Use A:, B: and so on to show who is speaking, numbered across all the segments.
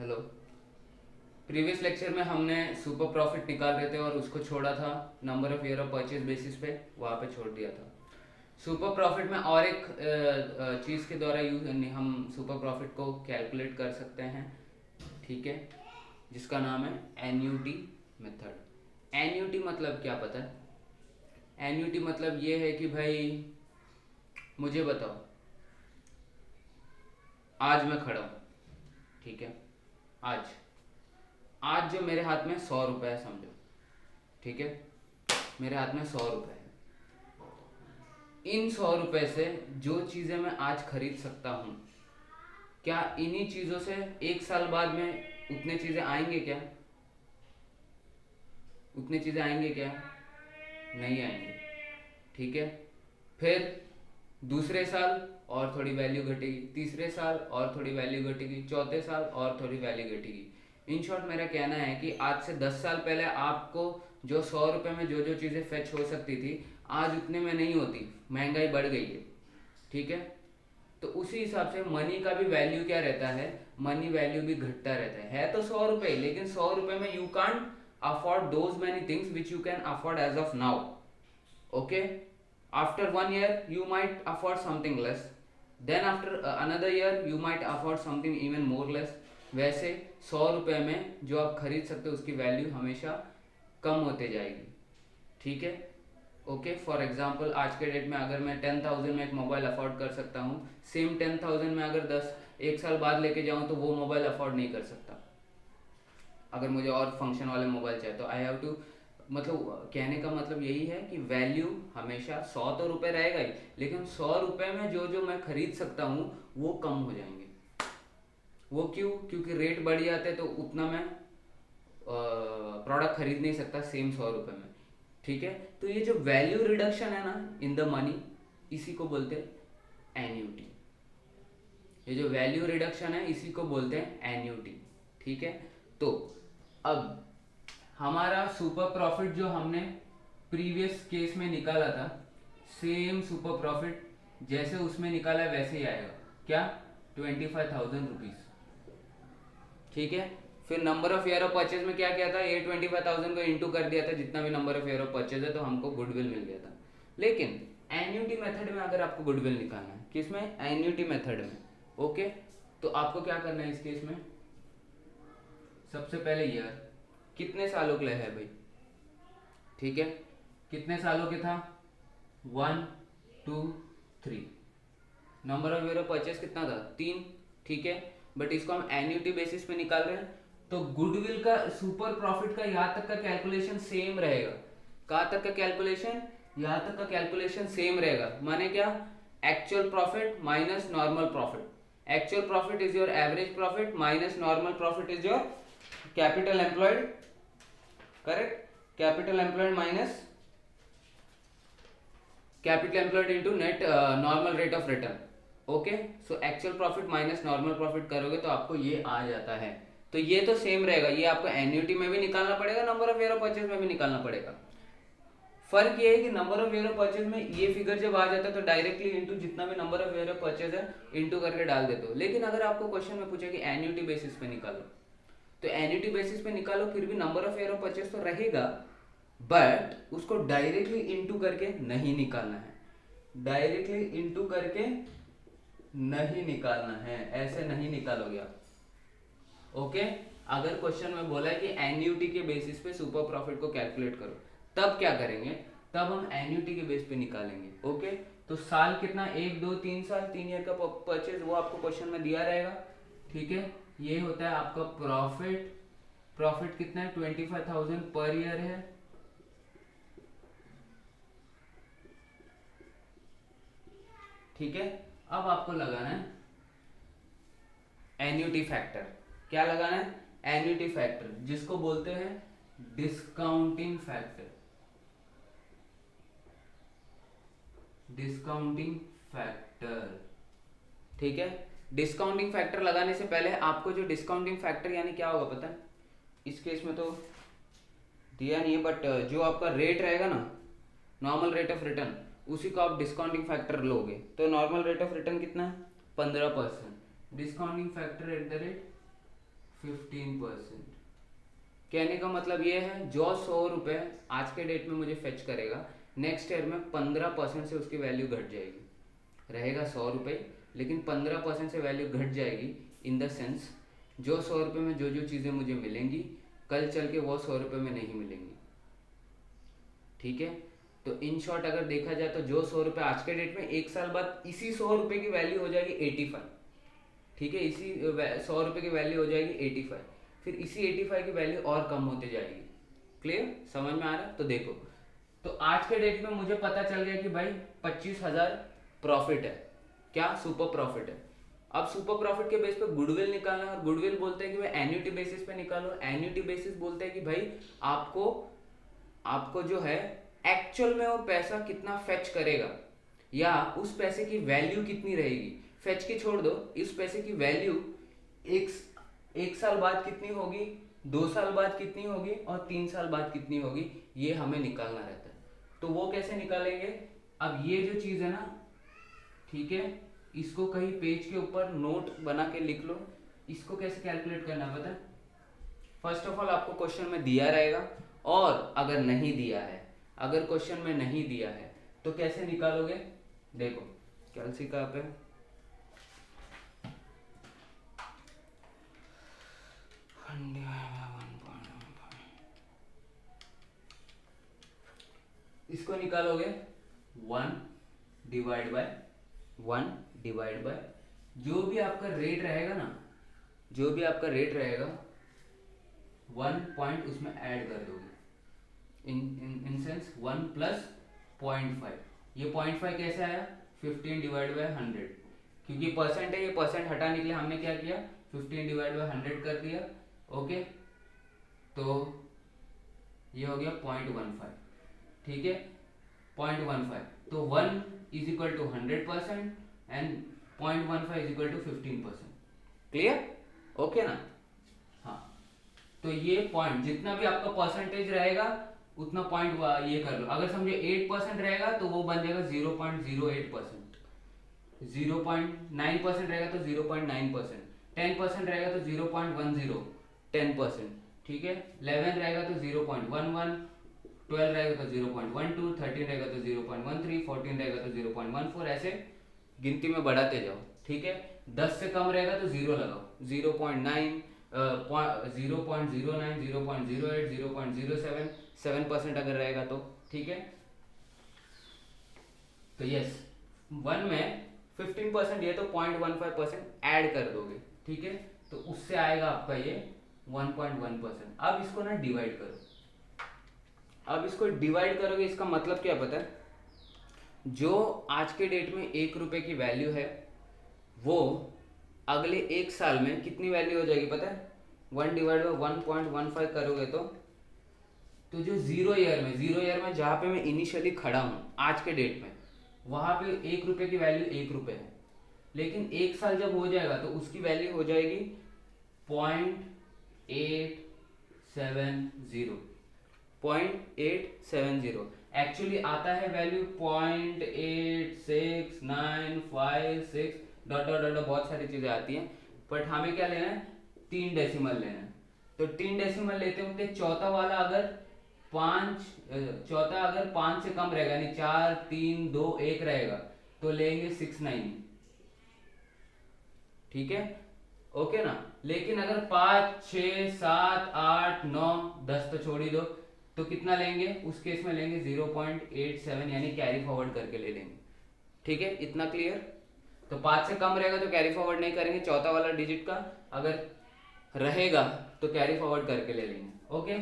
A: Hello. Previous lecture में हमने super profit निकाल रहे थे और उसको छोड़ा था number of year of purchase basis पे, वहाँ पे छोड़ दिया था। सुपर प्रॉफिट में और एक चीज़ के द्वारा यूज हम सुपर प्रॉफिट को कैलकुलेट कर सकते हैं, ठीक है, जिसका नाम है एन्यूटी मेथड। एन्यूटी मतलब क्या पता है? एन्यूटी मतलब ये है कि भाई मुझे बताओ, आज मैं खड़ा हूँ, ठीक है, आज आज जो मेरे हाथ में 100 रुपये है समझो, ठीक है, मेरे हाथ में 100 रुपये है। इन 100 रुपये से जो चीज़ें मैं आज खरीद सकता हूँ, क्या इन्हीं चीज़ों से एक साल बाद में उतने चीज़ें आएंगे क्या? उतने चीज़ें आएंगे क्या? नहीं आएंगे, ठीक है। फिर दूसरे साल और थोड़ी वैल्यू घटेगी, तीसरे साल और थोड़ी वैल्यू घटेगी, चौथे साल और थोड़ी वैल्यू घटेगी। इन शॉर्ट मेरा कहना है कि आज से 10 साल पहले आपको जो 100 रुपये में जो जो चीज़ें फेच हो सकती थी, आज उतने में नहीं होती, महंगाई बढ़ गई है, ठीक है। तो उसी हिसाब से मनी का भी वैल्यू क्या रहता है, मनी वैल्यू भी घटता रहता है तो 100 रुपये, लेकिन 100 रुपये में you can't afford those many things which you can afford as of now, okay. After 1 year you might afford something less, then after another year you might afford something even more less। वैसे 100 रुपये में जो आप खरीद सकते हो उसकी value हमेशा कम होते जाएगी, ठीक है, ओके। फॉर एग्जाम्पल आज के डेट में अगर मैं 10,000 में एक मोबाइल अफोर्ड कर सकता हूँ, सेम 10,000 में अगर 1 साल बाद लेके जाऊँ तो वो मोबाइल अफोर्ड नहीं कर सकता। अगर मुझे और फंक्शन वाले मोबाइल चाहिए तो आई हैव टू, मतलब कहने का मतलब यही है कि वैल्यू हमेशा 100 तो रुपये रहेगा ही, लेकिन 100 रुपये में जो जो मैं खरीद सकता हूँ वो कम हो जाएंगे। वो क्यों? क्योंकि रेट बढ़ जाते तो उतना मैं प्रोडक्ट खरीद नहीं सकता सेम 100 रुपये में, ठीक है। तो ये जो वैल्यू रिडक्शन है ना इन द मनी, इसी को बोलते हैं एन्यूटी। ये जो वैल्यू रिडक्शन है इसी को बोलते हैं एन्यूटी, ठीक है। तो अब हमारा सुपर प्रॉफिट जो हमने प्रीवियस केस में निकाला था, सेम सुपर प्रॉफिट जैसे उसमें निकाला वैसे ही आएगा, क्या? 25,000 रुपीज, ठीक है। फिर number of year of purchase में क्या किया था, ये 25,000 को इंटू कर दिया था जितना भी number of year of purchase है, तो हमको गुडविल मिल गया था। लेकिन एन्यूटी मेथड में अगर आपको गुडविल निकालना है, किसमें? एन्यूटी मेथड में, ओके। तो आपको क्या करना है इस केस में? सबसे पहले ईयर कितने सालों के लिए है भाई, ठीक है, कितने सालों के था? 1 2 3। Number of year of purchase कितना था? 3, ठीक है। बट इसको हम एन्यूटी बेसिस पे निकाल रहे हैं, तो गुडविल का, सुपर प्रॉफिट का यहाँ तक का कैलकुलेशन सेम रहेगा। कहाँ तक का कैलकुलेशन? यहाँ तक का कैलकुलेशन सेम रहेगा। माने क्या? Actual profit minus normal profit. Actual profit is your average profit minus normal profit is your capital employed, correct. Capital employed minus capital employed into net normal rate of return, okay. So actual profit minus normal profit करोगे तो आपको ये आ जाता है। तो ये तो same रहेगा, ये आपको एन्युटी में भी निकालना पड़ेगा, number of year of purchase में भी निकालना पड़ेगा। फर्क ये है कि number of year of purchase में ये फिगर जब आ जाता है तो डायरेक्टली इनटू जितना भी number of year of purchase है इनटू करके डाल देते हो। लेकिन अगर आपको क्वेश्चन में पूछे कि एन्युटी बेसिस पे निकालो, तो एन्युटी बेसिस पे निकालो, फिर भी number of year of purchase तो रहेगा, बट उसको डायरेक्टली इनटू करके नहीं निकालना है। डायरेक्टली इनटू करके नहीं निकालना है, ऐसे नहीं निकालोगे आप, ओके। अगर क्वेश्चन में बोला है कि एन्युटी के बेसिस पे सुपर प्रॉफिट को कैलकुलेट करो, तब क्या करेंगे? तब हम एन्युटी के बेस पे निकालेंगे, ओके। तो साल कितना? 1 2 3 साल, 3 ईयर का परचेज, वो आपको क्वेश्चन में दिया रहेगा, ठीक है। ये होता है आपका प्रॉफिट। प्रॉफिट कितना है? 25,000 पर ईयर है, ठीक है। अब आपको लगाना है एन्युटी फैक्टर। क्या लगाना है? एन्युटी फैक्टर, जिसको बोलते हैं डिस्काउंटिंग फैक्टर। डिस्काउंटिंग फैक्टर, ठीक है। डिस्काउंटिंग फैक्टर लगाने से पहले आपको जो डिस्काउंटिंग फैक्टर यानी क्या होगा पता है? इस केस में तो दिया नहीं है, बट जो आपका रेट रहेगा ना, नॉर्मल रेट ऑफ रिटर्न, उसी को आप डिस्काउंटिंग फैक्टर लोगे। तो नॉर्मल रेट ऑफ रिटर्न कितना है? 15%। Discounting factor at the rate 15%। कहने का मतलब ये है जो 100 रुपये आज के डेट में मुझे फेच करेगा, नेक्स्ट ईयर में 15% से उसकी वैल्यू घट जाएगी। रहेगा 100 रुपये, लेकिन 15% से वैल्यू घट जाएगी। इन द सेंस जो 100 रुपये में जो जो चीज़ें मुझे मिलेंगी, कल चल के वो 100 रुपये में नहीं मिलेंगी। ठीक है, तो इन शॉर्ट अगर देखा जाए तो जो 100 रुपये आज के डेट में एक साल बाद इसी 100 रुपये की वैल्यू हो जाएगी 85। ठीक है, इसी 100 रुपये की वैल्यू हो जाएगी 85, फिर इसी 85 की वैल्यू और कम होते जाएगी। क्लियर, समझ में आ रहा है? तो देखो, तो आज के डेट में मुझे पता चल गया कि भाई 25,000 प्रॉफिट है। क्या? सुपर प्रॉफिट है। अब सुपर प्रॉफिट के बेस पे गुडविल निकालना है, और गुडविल बोलते हैं कि भाई एन्युटी बेसिस पे निकालो। एन्युटी बेसिस बोलते हैं कि भाई आपको जो है एक्चुअल में वो पैसा कितना फेच करेगा, या उस पैसे की वैल्यू कितनी रहेगी। फेच की छोड़ दो, इस पैसे की वैल्यू एक साल बाद कितनी होगी, 2 साल बाद कितनी होगी, और 3 साल बाद कितनी होगी, ये हमें निकालना रहता है। तो वो कैसे निकालेंगे? अब ये जो चीज है ना, ठीक है, इसको कहीं पेज के ऊपर नोट बना के लिख लो। इसको कैसे कैलकुलेट करना है पता है? फर्स्ट ऑफ ऑल आपको क्वेश्चन में दिया रहेगा, और अगर नहीं दिया है, अगर क्वेश्चन में नहीं दिया है तो कैसे निकालोगे? देखो, कैलसी कहाँ पे? इसको निकालोगे 1 डिवाइड बाय जो भी आपका रेट रहेगा ना, जो भी आपका रेट रहेगा 1 पॉइंट उसमें ऐड कर दोगे। In sense 1 plus 0.5। ये 0.5 कैसे आया? 15 डिवाइड बाय 100, क्योंकि परसेंट है, ये परसेंट हटाने के लिए हमने क्या किया? 15 डिवाइड बाय 100 कर दिया। ओके, तो ये हो गया 0.15। ठीक है, 0.15, तो 1 is equal to 100% and 0.15 is equal to 15%। Clear? Okay ना? हाँ, तो ये पॉइंट जितना भी आपका परसेंटेज रहेगा उतना पॉइंट ये कर लो। अगर समझो 8% रहेगा तो वो बन जाएगा 0.08%, 0.9% रहेगा तो 0.9%, 10% रहेगा तो 0.10, 10%। ठीक है, 11 रहेगा तो 0.11, 12 रहेगा तो 0.12, 13 रहेगा तो 0.13, 14 रहेगा तो 0.14, ऐसे गिनती में बढ़ाते जाओ। ठीक है, 10 से कम रहेगा तो 0 लगाओ, 0.9, 0.09, 0.08, 0.07, 7% अगर रहेगा तो। ठीक है, तो यस, 1 में 15% ये तो 0.15% ऐड कर दोगे। ठीक है, तो उससे आएगा आपका ये 1.1%। अब इसको ना डिवाइड करो। अब इसको डिवाइड करोगे, इसका मतलब क्या पता है? जो आज के डेट में 1 रुपए की वैल्यू है, वो अगले 1 साल में कितनी वैल्यू हो जाएगी पता है? 1 डिवाइड बाय 1.15 करोगे तो जो जीरो ईयर में जहाँ पे मैं इनिशियली खड़ा हूँ आज के डेट में, वहाँ पे 1 रुपए की वैल्यू 1 रुपए है। लेकिन 1 साल जब हो जाएगा तो उसकी वैल्यू हो जाएगी 0.870। एक्चुअली आता है वैल्यू 0.86956 डॉट डॉट डॉट, बहुत सारी चीजें आती हैं, बट हमें क्या लेना है? 3 डेसिमल लेना है। तो 3 डेसिमल लेते होंगे, चौथा अगर 5 से कम रहेगा, यानी 4 3 2 1 रहेगा, तो लेंगे 69। ठीक है, ओके ना? लेकिन अगर 5 6 7 8 9 10 तो छोड़ ही दो, तो कितना लेंगे? उस केस में लेंगे 0.87, यानी कैरी फॉरवर्ड करके ले लेंगे। ठीक है, इतना क्लियर? तो 5 से कम रहेगा तो कैरी फॉरवर्ड नहीं करेंगे, चौथा वाला डिजिट का अगर रहेगा तो कैरी फॉरवर्ड करके ले लेंगे। ओके,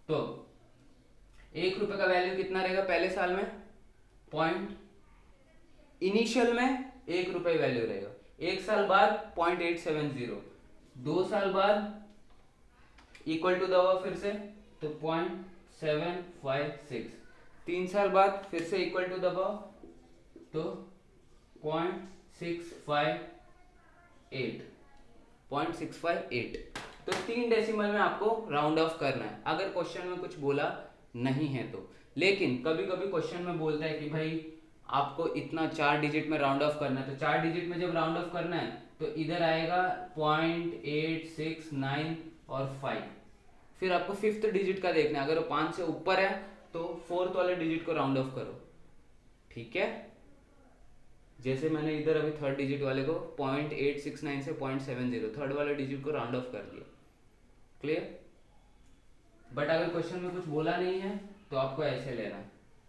A: तो 1 रुपए का वैल्यू कितना रहेगा पहले साल में? इनिशियल में 1 रुपए वैल्यू रहेगा, 1 साल बाद 0.870, 2 साल बाद इक्वल टू दबाओ फिर से तो 0.756, 3 साल बाद फिर से इक्वल टू दबाओ तो 0.658। तो 3 डेसिमल में आपको राउंड ऑफ करना है, अगर क्वेश्चन में कुछ बोला नहीं है तो। लेकिन कभी कभी क्वेश्चन में बोलता है कि भाई आपको इतना 4 डिजिट में राउंड ऑफ करना है, तो 4 डिजिट में जब राउंड ऑफ करना है तो इधर आएगा 0.869 और 5। फिर आपको फिफ्थ डिजिट का देखना है, अगर वो 5 से ऊपर है तो फोर्थ वाले डिजिट को राउंड ऑफ करो, ठीक है। जैसे मैंने इधर अभी थर्ड डिजिट वाले को 0.869 से 0.70 थर्ड वाले डिजिट को राउंड ऑफ कर दिया, क्लियर। बट अगर क्वेश्चन में कुछ बोला नहीं है तो आपको ऐसे लेना,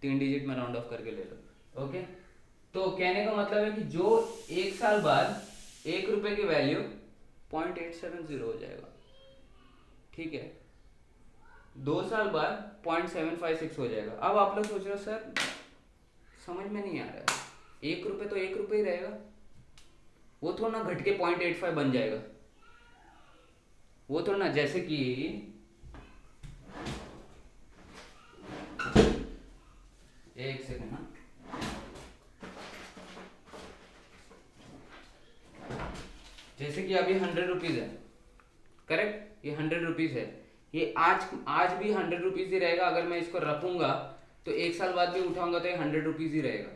A: 3 डिजिट में राउंड ऑफ करके ले लो, ओके। तो कहने का मतलब है कि जो 1 साल बाद 1 रुपए की वैल्यू 0.870 हो जाएगा, ठीक है। 2 साल बाद 0.756 हो जाएगा। अब आप लोग सोच रहे हो सर समझ में नहीं आ रहा है, 1 रुपए तो 1 रुपए ही रहेगा, वो थोड़ा ना घट के 0.85 बन जाएगा, वो थोड़ा ना, जैसे कि एक सेकंड ना, जैसे कि अभी 100 रुपीज है, करेक्ट, ये 100 रुपीज है, ये आज भी 100 रुपीज ही रहेगा। अगर मैं इसको रखूंगा तो 1 साल बाद भी उठाऊंगा तो ये 100 रुपीज ही रहेगा।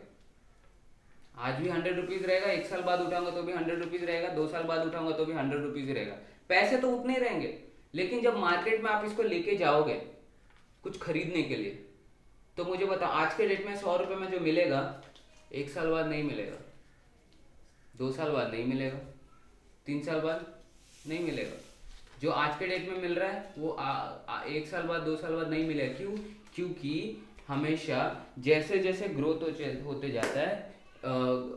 A: आज भी 100 रुपीज रहेगा, 1 साल बाद उठाऊंगा तो भी 100 रुपीज रहेगा, 2 साल बाद उठाऊंगा तो भी 100 रुपीज ही रहेगा। पैसे तो उतने ही रहेंगे, लेकिन जब मार्केट में आप इसको लेके जाओगे कुछ खरीदने के लिए, तो मुझे बताओ आज के डेट में 100 रुपए में जो मिलेगा 1 साल बाद नहीं मिलेगा, 2 साल बाद नहीं मिलेगा, 3 साल बाद नहीं मिलेगा। जो आज के डेट में मिल रहा है वो 1 साल बाद 2 साल बाद नहीं मिलेगा। क्यों? क्योंकि हमेशा जैसे जैसे ग्रोथ होते जाता है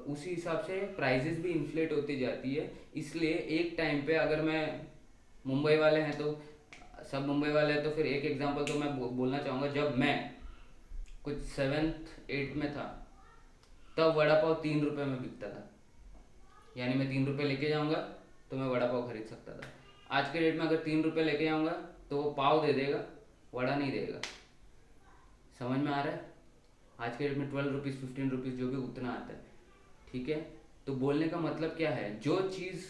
A: उसी हिसाब से प्राइजेस भी इन्फ्लेट होती जाती है। इसलिए एक टाइम पे, अगर मैं मुंबई वाले हैं तो सब मुंबई वाले हैं, तो फिर एक एग्जांपल तो मैं बोलना चाहूँगा, जब मैं कुछ 7th 8th में था तब वड़ा पाव 3 रुपये में बिकता था, यानी मैं 3 रुपये लेके जाऊँगा तो मैं वड़ा पाव खरीद सकता था। आज के डेट में अगर 3 रुपये लेके जाऊँगा तो वो पाव दे देगा, वड़ा नहीं देगा। समझ में आ रहा है? आज के डेट में 12 रुपीज़ 15 रुपीज़ जो भी उतना आता है, ठीक है। तो बोलने का मतलब क्या है, जो चीज़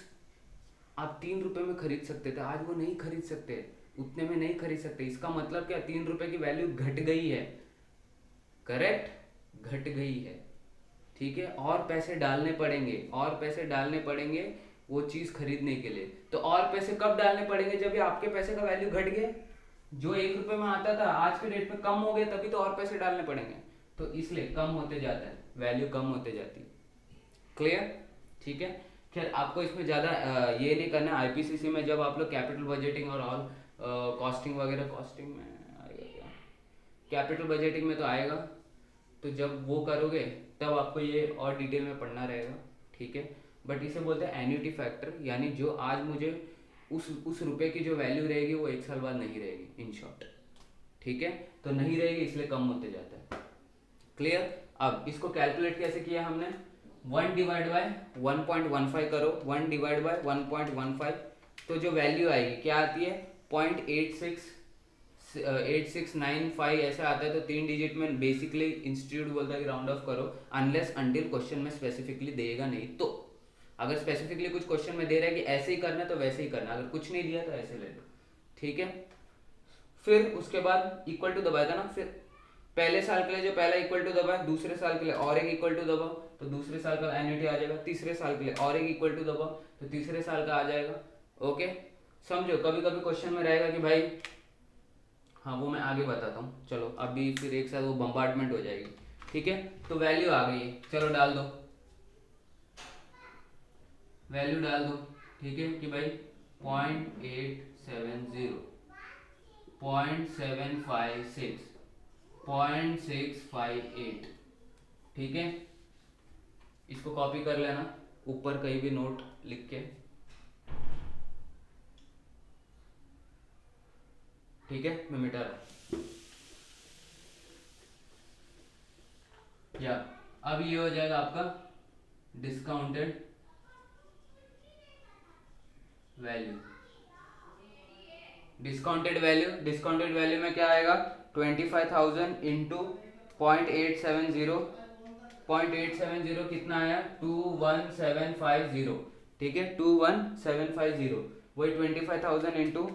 A: आप 3 रुपये में खरीद सकते थे आज वो नहीं खरीद सकते, उतने में नहीं खरीद सकते। इसका मतलब क्या, 3 रुपये की वैल्यू घट गई है, करेक्ट, घट गई है, ठीक है। और पैसे डालने पड़ेंगे, और पैसे डालने पड़ेंगे वो चीज़ खरीदने के लिए। तो और पैसे कब डालने पड़ेंगे, जब ये आपके पैसे का वैल्यू घट गया, जो 1 रुपये में आता था आज के डेट में कम हो गया, तभी तो और पैसे डालने पड़ेंगे। तो इसलिए कम होते जाता है, वैल्यू कम होते जाती है, क्लियर, ठीक है। खैर आपको इसमें ज़्यादा ये नहीं करना है। आईपीसीसी में जब आप लोग कैपिटल बजटिंग और ऑल कॉस्टिंग वगैरह, कॉस्टिंग में आएगा क्या, कैपिटल बजटिंग में तो आएगा, तो जब वो करोगे तब आपको ये और डिटेल में पढ़ना रहेगा, ठीक है। बट इसे बोलते हैं एन्युटी फैक्टर, यानी जो आज मुझे उस रुपए की जो वैल्यू रहेगी वो 1 साल बाद नहीं रहेगी, इन शॉर्ट, ठीक है। तो नहीं रहेगी इसलिए कम होते जाता है, क्लियर। अब इसको कैलकुलेट कैसे किया हमने, 1 डिवाइड बाय 1.15 करो, 1 डिवाइड बाय 1.15, तो जो वैल्यू आएगी क्या आती है 0.8695 ऐसा आता है। तो 3 डिजिट में बेसिकली इंस्टीट्यूट बोलता है कि राउंड ऑफ करो, अनलेस अंटिल क्वेश्चन में स्पेसिफिकली देगा नहीं तो। अगर स्पेसिफिकली कुछ क्वेश्चन में दे रहा है कि ऐसे ही करना तो वैसे ही करना, अगर कुछ नहीं दिया तो ऐसे ले लो, ठीक है। फिर उसके बाद इक्वल टू दबाया था ना, फिर पहले साल के लिए जो पहला इक्वल टू दबाया, दूसरे साल के लिए और एक इक्वल टू दबाओ तो दूसरे साल का एन्युटी आ जाएगा, तीसरे साल के लिए और एक इक्वल टू दबाओ तो तीसरे साल का आ जाएगा, ओके। समझो, कभी कभी क्वेश्चन में रहेगा कि भाई, हाँ वो मैं आगे बताता हूँ, चलो अभी फिर एक साथ वो बम्बार्डमेंट हो जाएगी, ठीक है। तो वैल्यू आ गई है, चलो डाल दो, वैल्यू डाल दो, ठीक है, कि भाई 0.870, 0.756, 0.658, ठीक है। इसको कॉपी कर लेना ऊपर कहीं भी नोट लिख के, ठीक है। मैं मिटा रहा, या अब ये हो जाएगा आपका डिस्काउंटेड वैल्यू। डिस्काउंटेड वैल्यू में क्या आएगा, 25,000 इंटू 0.870, 0.870 कितना आया 21750, ठीक है, 21750, वही 25,000 इंटू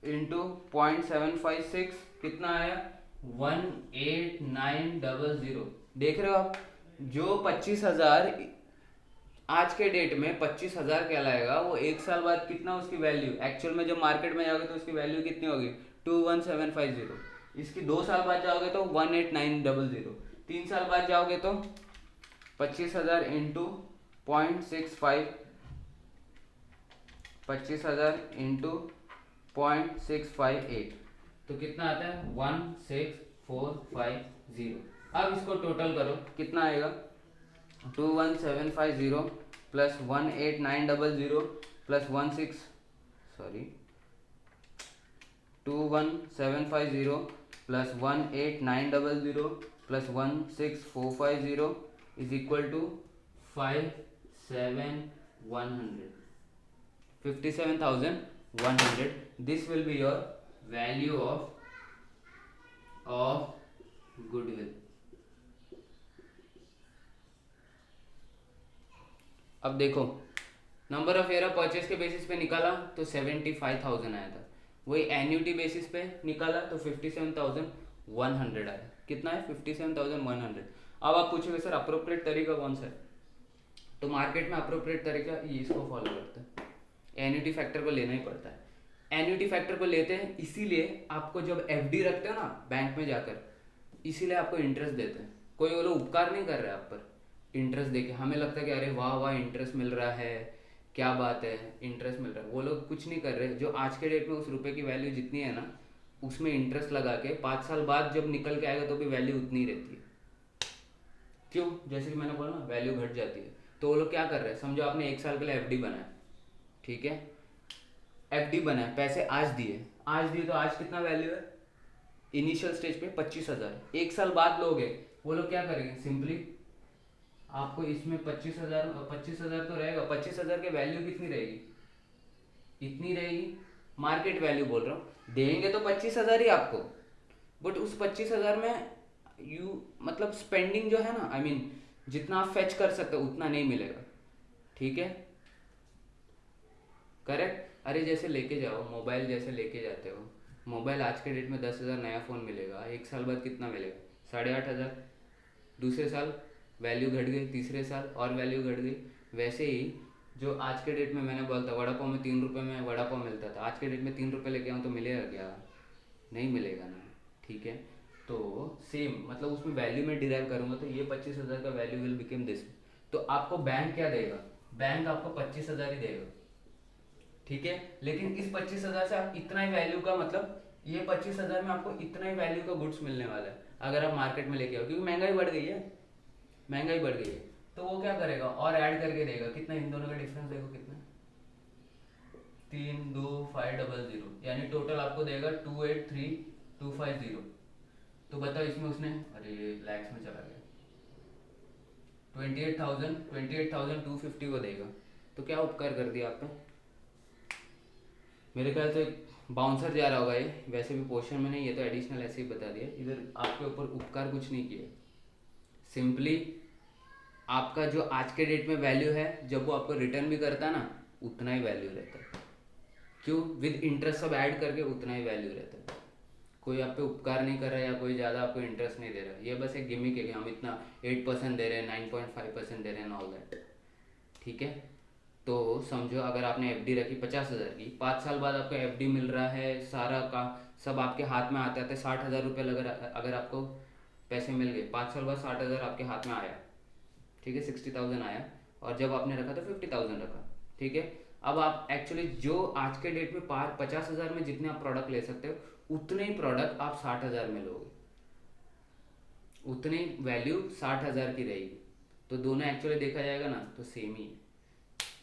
A: 0.756 कितना आया 18900। देख रहे हो आप, जो 25,000 आज के डेट में 25,000 कहलाएगा, वो एक साल बाद कितना उसकी वैल्यू, एक्चुअल में जब मार्केट में जाओगे तो उसकी वैल्यू कितनी होगी 21,750। इसकी 2 साल बाद जाओगे तो 18,900। 3 साल बाद जाओगे तो 25,000 इंटू 0.65, 25,000 इंटू 0.658, तो कितना आता है 16,450। अब इसको टोटल करो, कितना आएगा 21,750 plus 18,900 plus 21,750 plus 18,900 plus 16,450 is equal to 57,100, 57,100. This will be your value of goodwill. अब देखो, number of year of purchase के बेसिस पे निकाला तो 75,000 आया था, वही एन्यूटी बेसिस पे निकाला तो 57,100 आया। कितना है 57,100। अब आप पूछोगे सर अप्रोप्रिएट तरीका कौन सा है, तो मार्केट में अप्रोप्रिएट तरीका ये इसको फॉलो करता है, एन्यूटी फैक्टर को लेना ही पड़ता है। एन्यूटी फैक्टर को लेते हैं इसीलिए आपको जब एफडी रखते हो ना बैंक में जाकर, इसीलिए आपको इंटरेस्ट देते हैं। कोई वो लोग उपकार नहीं कर रहे आप पर, इंटरेस्ट देके हमें लगता है कि अरे वाह वाह इंटरेस्ट मिल रहा है, क्या बात है इंटरेस्ट मिल रहा है। वो लोग कुछ नहीं कर रहे, जो आज के डेट में उस रुपए की वैल्यू जितनी है ना, उसमें इंटरेस्ट लगा के 5 साल बाद जब निकल के आएगा तो भी वैल्यू उतनी ही रहती है। क्यों, जैसे कि मैंने बोला ना वैल्यू घट जाती है। तो वो लोग क्या कर रहे हैं, समझो आपने 1 साल के लिए एफडी बनाया, ठीक है, एफडी बनाया, पैसे आज दिए तो आज कितना वैल्यू है इनिशियल स्टेज पे 25,000। 1 साल बाद लोगे, वो लोग क्या करेंगे, सिंपली आपको इसमें 25,000 तो रहेगा, 25,000 की वैल्यू कितनी रहेगी, इतनी रहेगी, मार्केट वैल्यू बोल रहा हूँ। देंगे तो 25,000 ही आपको, बट उस 25,000 में मतलब स्पेंडिंग जो है ना, आई मीन जितना आप फेच कर सकते हो उतना नहीं मिलेगा, ठीक है, करेक्ट। अरे जैसे लेके जाओ मोबाइल, जैसे लेके जाते हो मोबाइल, आज के डेट में 10,000 नया फ़ोन मिलेगा, 1 साल बाद कितना मिलेगा 8,500। दूसरे साल वैल्यू घट गई, तीसरे साल और वैल्यू घट गई। वैसे ही जो आज के डेट में मैंने बोला था वड़ा पाव में 3 रुपये में वड़ा पाव मिलता था, आज के डेट में 3 रुपये लेके आऊँ तो मिलेगा क्या, नहीं मिलेगा ना, ठीक है। तो सेम मतलब उसमें वैल्यू में डिराइव करूँगा तो ये 25,000 का वैल्यू विल बिकम दिस। तो आपको बैंक क्या देगा, बैंक आपको 25,000 ही देगा, ठीक है। लेकिन इस 25,000 से आप इतना ही वैल्यू का, मतलब ये 25,000 में आपको इतना ही वैल्यू का गुड्स मिलने वाला है अगर आप मार्केट में लेके आओ, क्योंकि महंगाई बढ़ गई है, महंगाई बढ़ गई है। तो वो क्या करेगा और ऐड करके देगा, कितना इन दोनों का डिफरेंस देखो कितना, 32500, यानी टोटल आपको देगा 283,250। तो बताओ इसमें उसने, अरे लैक्स में चला गया, 28,250 को देगा। तो क्या उपकार कर दिया आपने, मेरे ख्याल से बाउंसर जा रहा होगा ये, वैसे भी पोर्शन में नहीं, ये तो एडिशनल ऐसे ही बता दिया, इधर आपके ऊपर उपकार कुछ नहीं किया, सिंपली आपका जो आज के डेट में वैल्यू है जब वो आपको रिटर्न भी करता है ना उतना ही वैल्यू रहता है। क्यों, विद इंटरेस्ट सब ऐड करके उतना ही वैल्यू रहता है। कोई आप पे उपकार नहीं कर रहा है या कोई ज़्यादा आपको इंटरेस्ट नहीं दे रहा है, ये बस एक गिमिक है कि हम इतना 8% दे रहे हैं, 9.5% दे रहे हैं, ऑल दैट, ठीक है। तो समझो अगर आपने एफडी रखी 50,000 की, 5 साल बाद आपको एफडी मिल रहा है, सारा का सब आपके हाथ में आते आते 60,000 रुपये अगर आपको पैसे मिल गए, 5 साल बाद 60,000 आपके हाथ में आया, ठीक है, 60,000 आया, और जब आपने रखा तो 50,000 रखा, ठीक है। अब आप एक्चुअली जो आज के डेट में 50,000 में जितने आप प्रोडक्ट ले सकते हो उतने ही प्रोडक्ट आप 60,000 में लोगे, उतनी वैल्यू 60,000 की रहेगी। तो दोनों एक्चुअली देखा जाएगा ना तो सेम ही है,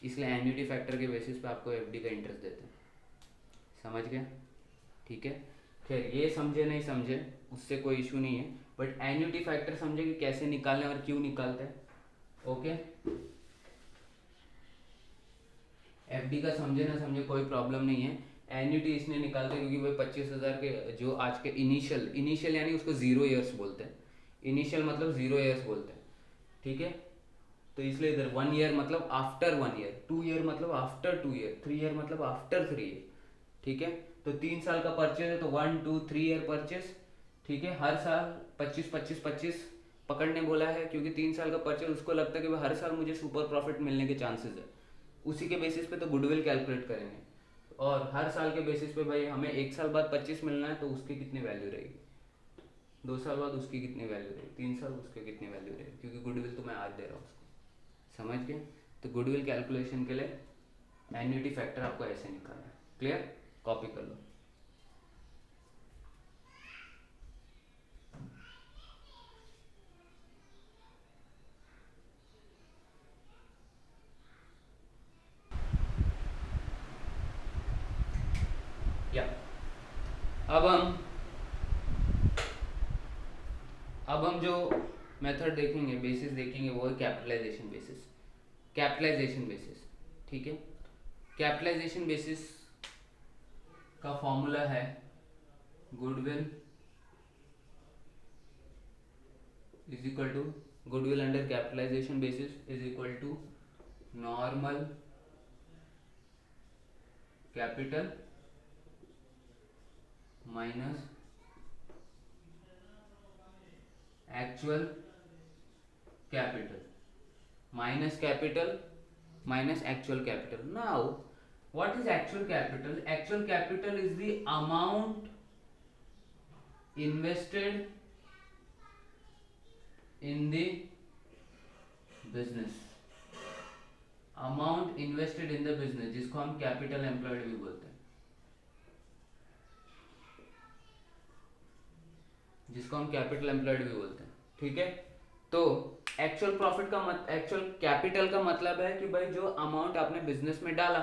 A: इसलिए एन्युटी फैक्टर के बेसिस पे आपको एफडी का इंटरेस्ट देते हैं, समझ गया, ठीक है। खैर ये समझे नहीं समझे उससे कोई इशू नहीं है, बट एन्युटी फैक्टर समझे कि कैसे निकालने और क्यों निकालते हैं, ओके। एफडी का समझे ना समझे कोई प्रॉब्लम नहीं है, एन्युटी इसलिए निकालते हैं क्योंकि भाई 25,000 के जो आज के इनिशियल यानी उसको 0 ईयर्स बोलते हैं, इनिशियल मतलब 0 ईयर्स बोलते हैं, ठीक है। तो इसलिए इधर 1 ईयर मतलब आफ्टर 1 ईयर, 2 ईयर मतलब आफ्टर 2 ईयर, 3 ईयर मतलब आफ्टर 3 ईयर, ठीक है। तो 3 साल का परचेज है तो 1 2 3 ईयर परचेज, ठीक है। हर साल 25 25 25 पकड़ने बोला है क्योंकि 3 साल का परचेज उसको लगता है कि भाई हर साल मुझे सुपर प्रॉफिट मिलने के चांसेस है, उसी के बेसिस पे तो गुडविल कैलकुलेट करेंगे। और हर साल के बेसिस पे भाई हमें 1 साल बाद 25 मिलना है तो उसकी कितनी वैल्यू रहेगी, 2 साल बाद उसकी कितनी वैल्यू रहेगी, 3 साल उसकी कितनी वैल्यू रहेगी, क्योंकि गुडविल तो मैं आज दे रहा हूँ उसको। समझ गए? तो गुडविल कैलकुलेशन के लिए एन्युटी फैक्टर आपको ऐसे निकालना है। क्लियर? कॉपी कर लो। या अब हम जो मेथड देखेंगे, बेसिस देखेंगे, वो है कैपिटलाइजेशन बेसिस। कैपिटलाइजेशन बेसिस, ठीक है। कैपिटलाइजेशन बेसिस का फॉर्मूला है goodwill is equal to, goodwill under capitalisation basis is equal to normal capital minus actual capital minus capital minus actual capital. Now what is actual capital? Actual capital is the amount invested in the business, amount invested in the business, जिसको हम capital employed भी बोलते हैं, जिसको हम capital employed भी बोलते हैं, ठीक है। तो एक्चुअल प्रॉफिट का एक्चुअल कैपिटल का मतलब है कि भाई जो अमाउंट आपने बिजनेस में डाला,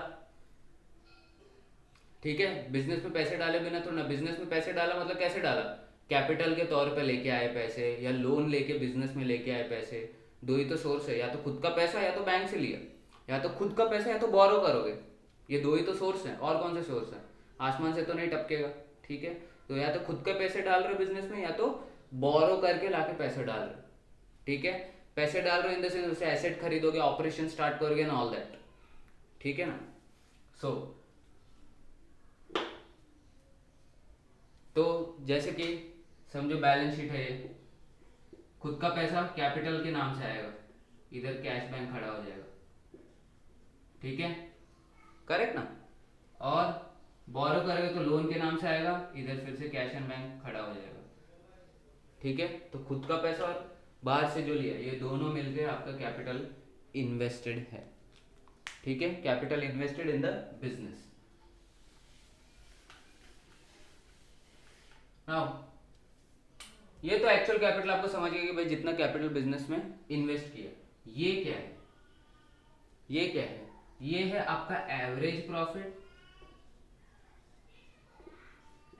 A: ठीक है। बिजनेस में पैसे डाले बिना तो ना, बिजनेस में पैसे डाला मतलब कैसे डाला, कैपिटल के तौर पे लेके आए पैसे, या लोन लेके बिजनेस में लेके आए पैसे। दो ही तो सोर्स है, या तो खुद का पैसा या तो बैंक से लिया, या तो खुद का पैसा या तो बोरो करोगे। ये दो ही तो सोर्स हैं, और कौन से सोर्स हैं? आसमान से तो नहीं टपकेगा, ठीक है। तो या तो खुद का पैसे डाल रहे हो बिजनेस में, या तो बोरो करके लाके पैसे डाल रहे हो, ठीक है। पैसे डाल रहे हो इन द सेंस उससे एसेट खरीदोगे, ऑपरेशन स्टार्ट करोगे ना, ऑल दैट, ठीक है ना। सो तो जैसे कि समझो बैलेंस शीट है, ये खुद का पैसा कैपिटल के नाम से आएगा, इधर कैश बैंक खड़ा हो जाएगा, ठीक है, करेक्ट ना। और बोरो करोगे तो लोन के नाम से आएगा, इधर फिर से कैश एंड बैंक खड़ा हो जाएगा, ठीक है। तो खुद का पैसा और बाहर से जो लिया, ये दोनों मिलकर आपका कैपिटल इन्वेस्टेड है, ठीक है। Capital invested in the business. Now ये तो एक्चुअल कैपिटल आपको समझ गया कि भाई जितना कैपिटल बिजनेस में इन्वेस्ट किया। ये क्या है, ये क्या है, ये है आपका average profit,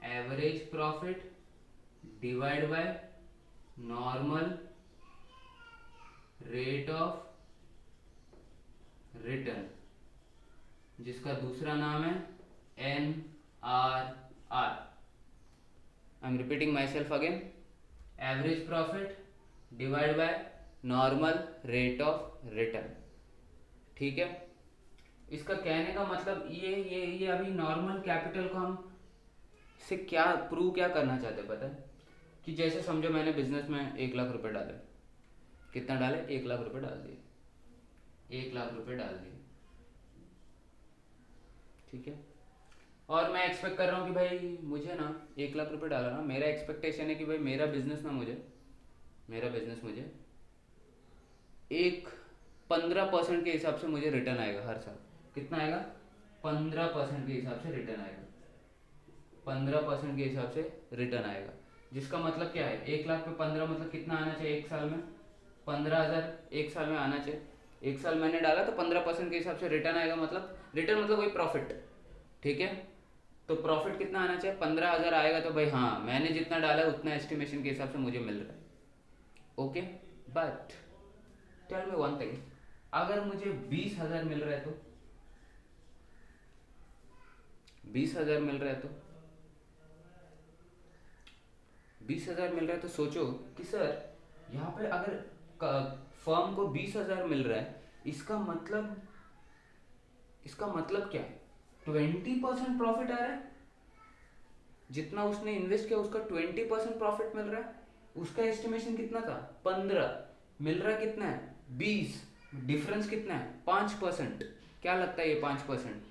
A: average profit divide by normal rate of return, जिसका दूसरा नाम है NRR। I am repeating my self again, average profit divide by normal rate of return, ठीक है। इसका कहने का मतलब ये अभी नॉर्मल कैपिटल को हम से क्या प्रूव क्या करना चाहते हैं पता है? कि जैसे समझो मैंने बिजनेस में 1 लाख रुपए डाले, कितना डाले, 1 लाख रुपए डाल दिए, 1 लाख रुपए डाल दिए, ठीक है। और मैं एक्सपेक्ट कर रहा हूँ कि भाई मुझे ना 1 लाख रुपए डाला ना, मेरा एक्सपेक्टेशन है कि भाई मेरा बिजनेस मुझे एक 15% के हिसाब से मुझे रिटर्न आएगा हर साल। कितना आएगा? 15% के हिसाब से रिटर्न आएगा, 15% के हिसाब से रिटर्न आएगा। जिसका मतलब क्या है, 1 लाख पे 15 मतलब कितना आना चाहिए एक साल में? 15,000 एक साल में आना चाहिए। एक साल मैंने डाला तो 15% के हिसाब से रिटर्न आएगा, मतलब रिटर्न मतलब वही प्रॉफिट, ठीक है। तो प्रॉफिट कितना आना चाहिए? 15,000 आएगा तो भाई हाँ मैंने जितना डाला उतना एस्टिमेशन के हिसाब से मुझे मिल रहा है, okay. But tell me one thing, अगर मुझे 20,000 मिल रहा है तो 20,000 मिल रहा है तो 20,000 मिल रहा है तो सोचो कि सर यहाँ पे अगर फर्म को 20,000 मिल रहा है, इसका मतलब क्या है? 20% प्रॉफिट आ रहा है, जितना उसने इन्वेस्ट किया उसका 20% प्रॉफिट मिल रहा है, उसका एस्टिमेशन कितना था 15, मिल रहा कितना है 20, डिफरेंस कितना है 5%। क्या लगता है ये 5%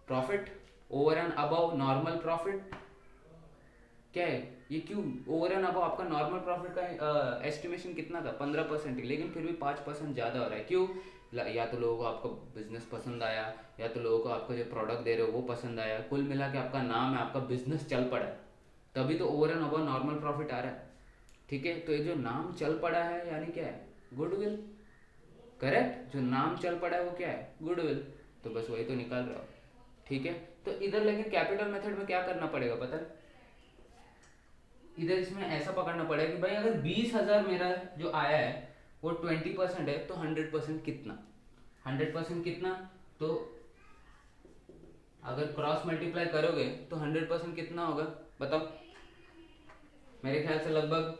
A: profit over and above normal profit? क्या है ये? क्यों ओवर एंड अबव? आपका नॉर्मल प्रॉफिट का एस्टिमेशन कितना था 15% ही, लेकिन फिर भी 5% ज़्यादा हो रहा है। क्यों? या तो लोगों को आपका बिजनेस पसंद आया, या तो लोगों को आपका जो प्रोडक्ट दे रहे हो वो पसंद आया, कुल मिला के आपका नाम है, आपका बिजनेस चल पड़ा है, तभी तो over and above normal profit आ रहा है। ठीक है, तो ये जो नाम चल पड़ा है यानी क्या है? गुडविल। करेक्ट, जो नाम चल पड़ा है वो क्या है? गुडविल। तो बस वही तो निकाल रहा हो। ठीक है, तो इधर लेकिन कैपिटल मेथड में क्या करना पड़ेगा पता है? इधर इसमें ऐसा पकड़ना पड़ेगा कि भाई अगर 20,000 मेरा जो आया है वो 20% है तो 100% कितना? 100% कितना? तो अगर क्रॉस मल्टीप्लाई करोगे तो 100% कितना होगा बताओ? मेरे ख्याल से लगभग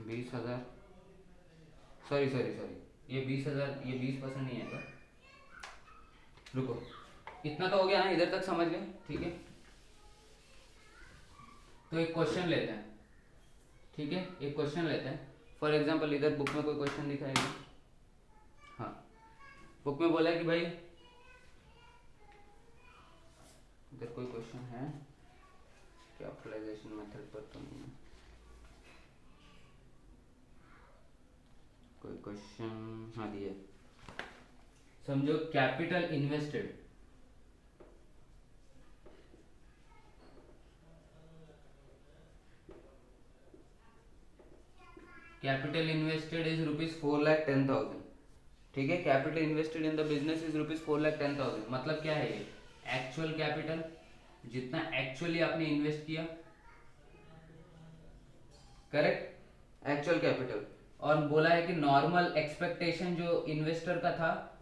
A: 20,000, सॉरी सॉरी सॉरी, ये 20,000, ये 20% नहीं आएगा, रुको, इतना तो हो गया ना, इधर तक समझ गए? ठीक है, तो एक क्वेश्चन लेते हैं। ठीक है, एक क्वेश्चन लेते हैं। फॉर एग्जांपल इधर बुक में कोई क्वेश्चन दिखाई है? हाँ, बुक में बोला है कि भाई इधर कोई क्वेश्चन है? कैपिटलाइजेशन मेथड पर तो नहीं है कोई क्वेश्चन। हाँ दिया, समझो capital invested, capital invested is ₹4,10,000। ठीक है, capital invested in the business is ₹4,10,000। मतलब क्या है ये? एक्चुअल कैपिटल, जितना एक्चुअली आपने इन्वेस्ट किया। Correct, actual capital. और बोला है कि नॉर्मल एक्सपेक्टेशन जो इन्वेस्टर का था,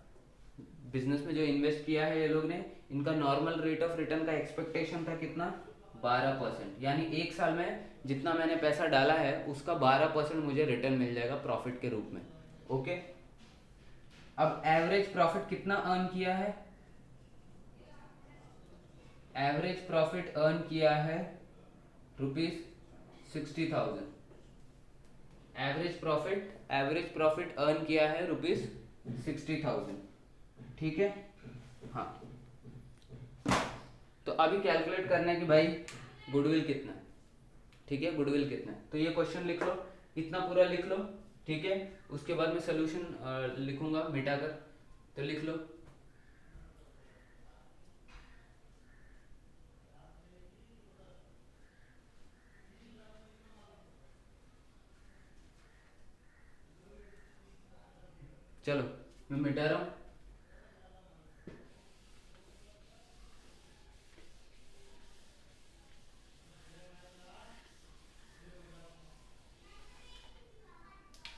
A: बिजनेस में जो इन्वेस्ट किया है ये लोग ने, इनका नॉर्मल रेट ऑफ रिटर्न का एक्सपेक्टेशन था कितना? 12%। यानी एक साल में जितना मैंने पैसा डाला है उसका 12% मुझे रिटर्न मिल जाएगा प्रॉफिट के रूप में। ओके, अब एवरेज प्रॉफिट कितना अर्न किया है? एवरेज प्रॉफिट अर्न किया है ₹60,000। एवरेज प्रॉफिट अर्न किया है ₹60,000। ठीक है, हाँ, तो अभी कैलकुलेट करना है कि भाई गुडविल कितना है। ठीक है, गुडविल कितना है, तो ये क्वेश्चन लिख लो, इतना पूरा लिख लो। ठीक है, उसके बाद मैं सोल्यूशन लिखूंगा मिटाकर, तो लिख लो। चलो मैं मिटा रहा हूं।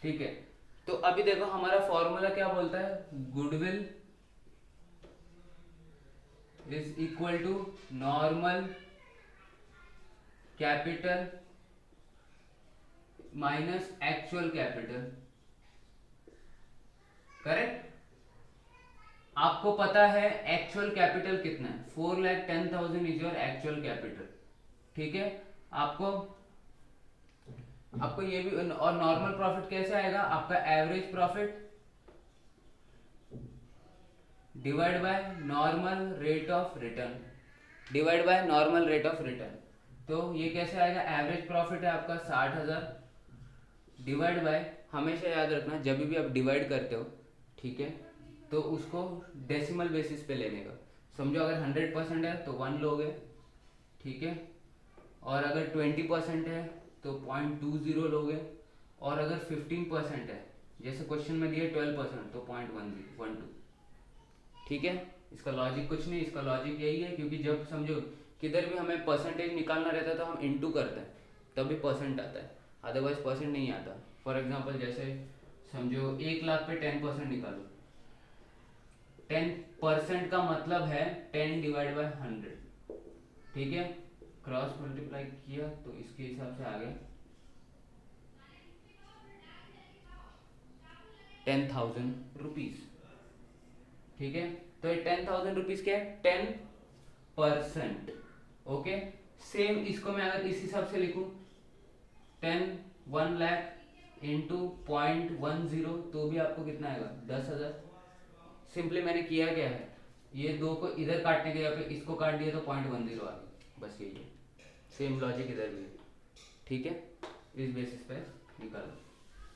A: ठीक है, तो अभी देखो हमारा फॉर्मूला क्या बोलता है? Goodwill is equal to normal capital minus actual capital. Correct, आपको पता है एक्चुअल कैपिटल कितना है? 4,10,000 इज योर एक्चुअल कैपिटल। ठीक है, आपको ये भी, और नॉर्मल प्रॉफिट कैसे आएगा? आपका average profit divide by normal rate of return, divide by normal rate of return. तो ये कैसे आएगा? एवरेज प्रॉफिट है आपका 60,000 डिवाइड बाय, हमेशा याद रखना जब भी आप डिवाइड करते हो, ठीक है, तो उसको डेसिमल बेसिस पे लेने का। समझो अगर 100% है तो 1 लोगे, ठीक है, और अगर 20% है तो 0.20 लोगे, और अगर 15% है, जैसे क्वेश्चन में दिया 12%, तो 0.12। ठीक है, इसका लॉजिक कुछ नहीं, इसका लॉजिक यही है, क्योंकि जब समझो किधर भी हमें परसेंटेज निकालना रहता है तो हम इनटू करते हैं, तभी परसेंट आता है, अदरवाइज परसेंट नहीं आता। फॉर एग्जांपल जैसे समझो 1 लाख पे 10% निकालो, 10% का मतलब है 10 डिवाइड बाय 100। ठीक है, क्रॉस मल्टीप्लाई किया तो इसके हिसाब से आ गया 10,000 रुपीज। ठीक है, तो ये 10,000 रुपीज क्या है? 10%। ओके, सेम इसको मैं अगर इस हिसाब से लिखूं 1 लाख इंटू 0.10 तो भी आपको कितना आएगा 10,000। सिंपली मैंने किया क्या है, ये दो को इधर काटने के यहाँ पे इसको काट दिया तो 0.10 आ गया, बस यही है। सेम लॉजिक इधर भी है, ठीक है। इस बेसिस पे निकालो।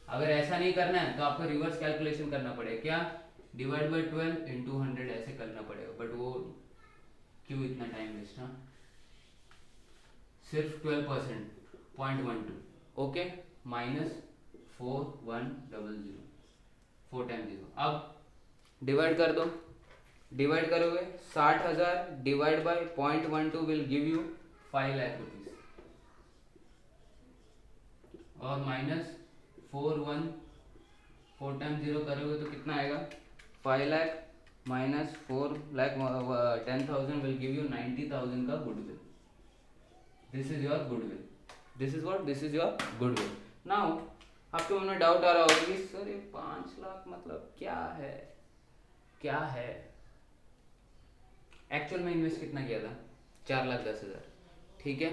A: अगर ऐसा नहीं करना है तो आपको रिवर्स कैलकुलेशन करना पड़ेगा, क्या डिवाइड बाई 12 इंटू 100 ऐसे करना पड़ेगा, बट वो क्यों इतना टाइम वेस्ट। हाँ सिर्फ 12% 0.12 ओके माइनस 4100 4 टाइम 0। अब डिवाइड कर दो, डिवाइड करोगे 60,000 divide by 0.12 will give you 5 lakh rupees, और माइनस 4 टाइम 0 करोगे तो कितना आएगा 5 lakh minus 4 lakh 10,000 will give you 90,000 का goodwill. This is your goodwill, this is what, this is your goodwill. Now आपके मन में डाउट आ रहा होगा कि सर ये 5 लाख मतलब क्या है, क्या है। एक्चुअल में इन्वेस्ट कितना किया था 4,10,000, ठीक है।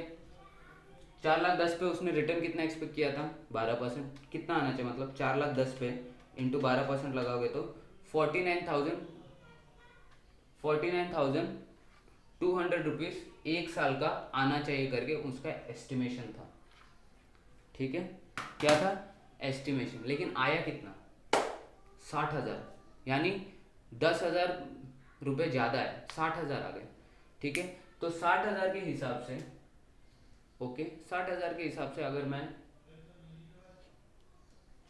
A: 4,10,000 पे उसने रिटर्न कितना एक्सपेक्ट किया था 12%। कितना आना चाहिए, मतलब 4,10,000 पे इंटू 12% लगाओगे तो 49,200 रुपीज एक साल का आना चाहिए करके उसका एस्टिमेशन था, ठीक है। क्या था एस्टिमेशन, लेकिन आया कितना 60,000, यानी 10,000 रुपये ज़्यादा है, 60,000 आ गए, ठीक है। तो 60,000 के हिसाब से ओके 60,000 के हिसाब से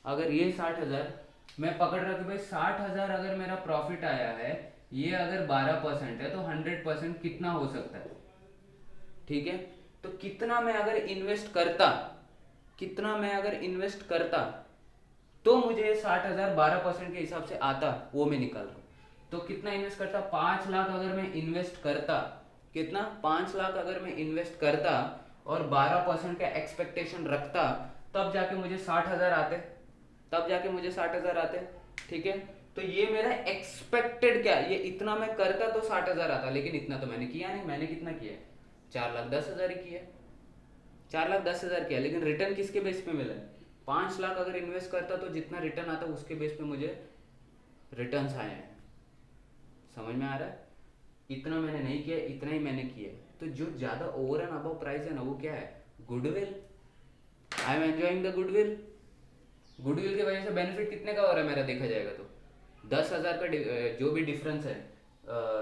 A: अगर ये 60,000 मैं पकड़ रहा कि भाई 60,000 अगर मेरा प्रॉफिट आया है, ये अगर 12% है तो 100% कितना हो सकता है, ठीक है। तो कितना मैं अगर इन्वेस्ट करता तो मुझे 60,000 12% के हिसाब से आता, वो मैं निकाल रहा हूँ। तो कितना इन्वेस्ट करता 5 लाख अगर मैं इन्वेस्ट करता, कितना 5 लाख अगर मैं इन्वेस्ट करता और 12% का एक्सपेक्टेशन रखता, तब जाके मुझे 60,000 आते, ठीक है। तो ये मेरा एक्सपेक्टेड क्या, ये इतना मैं करता तो 60,000 आता, लेकिन इतना तो मैंने किया नहीं। मैंने कितना किया 4,10,000 ही किया, 4,10,000 किया, लेकिन रिटर्न किसके बेस पे मिला 5 लाख अगर इन्वेस्ट करता तो जितना रिटर्न आता उसके बेस पे मुझे रिटर्न्स आए हैं। समझ में आ रहा है, इतना मैंने नहीं किया, इतना ही मैंने किया। तो जो ज्यादा ओवर एंड अबव प्राइस है ना, वो क्या है goodwill. I am enjoying the goodwill. Goodwill की वजह से बेनिफिट कितने का हो रहा है मेरा, देखा जाएगा तो 10,000 का जो भी डिफरेंस है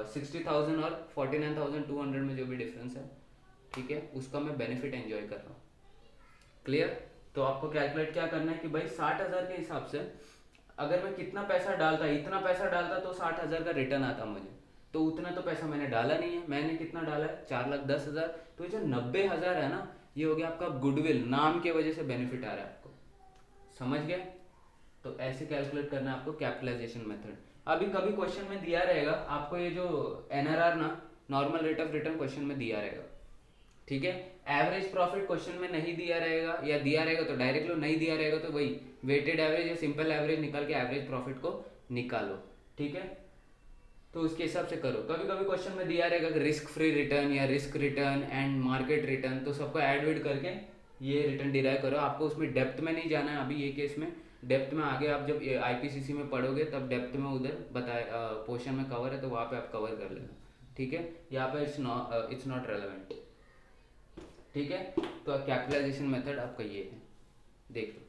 A: 60,000 और 49,200 में जो भी डिफरेंस है, ठीक है, उसका मैं बेनिफिट एंजॉय कर रहा हूँ। क्लियर। तो आपको कैलकुलेट क्या करना है कि भाई 60,000 के हिसाब से अगर मैं कितना पैसा डालता, इतना पैसा डालता तो 60,000 का रिटर्न आता मुझे, तो उतना तो पैसा मैंने डाला नहीं है। मैंने कितना डाला है 4,10,000, तो जो 90,000 है ना, ये हो गया आपका गुडविल, नाम के वजह से बेनिफिट आ रहा है आपको। समझ गए। तो ऐसे कैलकुलेट करना है आपको कैपिटलाइजेशन मेथड। अभी कभी क्वेश्चन में दिया रहेगा आपको ये जो एनआरआर ना, normal rate of return question में दिया रहेगा, ठीक है। एवरेज प्रॉफिट क्वेश्चन में नहीं दिया रहेगा, या दिया रहेगा तो डायरेक्ट लो, नहीं दिया रहेगा तो वही वेटेड एवरेज या सिंपल एवरेज निकाल के एवरेज प्रॉफिट को निकालो, ठीक है। तो उसके हिसाब से करो। कभी कभी क्वेश्चन में दिया रहेगा कि रिस्क फ्री रिटर्न या risk return and market return, तो सबको ऐड वेड करके ये रिटर्न डिराइव करो। आपको उसमें डेप्थ में नहीं जाना है अभी ये केस में, डेप्थ में आगे आप जब आईपीसीसी में पढ़ोगे तब डेप्थ में उधर बताया पोर्शन में कवर है, तो वहाँ पे आप कवर कर लेना, ठीक है। यहाँ पे इट्स नॉट रेलेवेंट, ठीक है। तो कैपिटलाइजेशन मेथड आपका ये है, देख लो।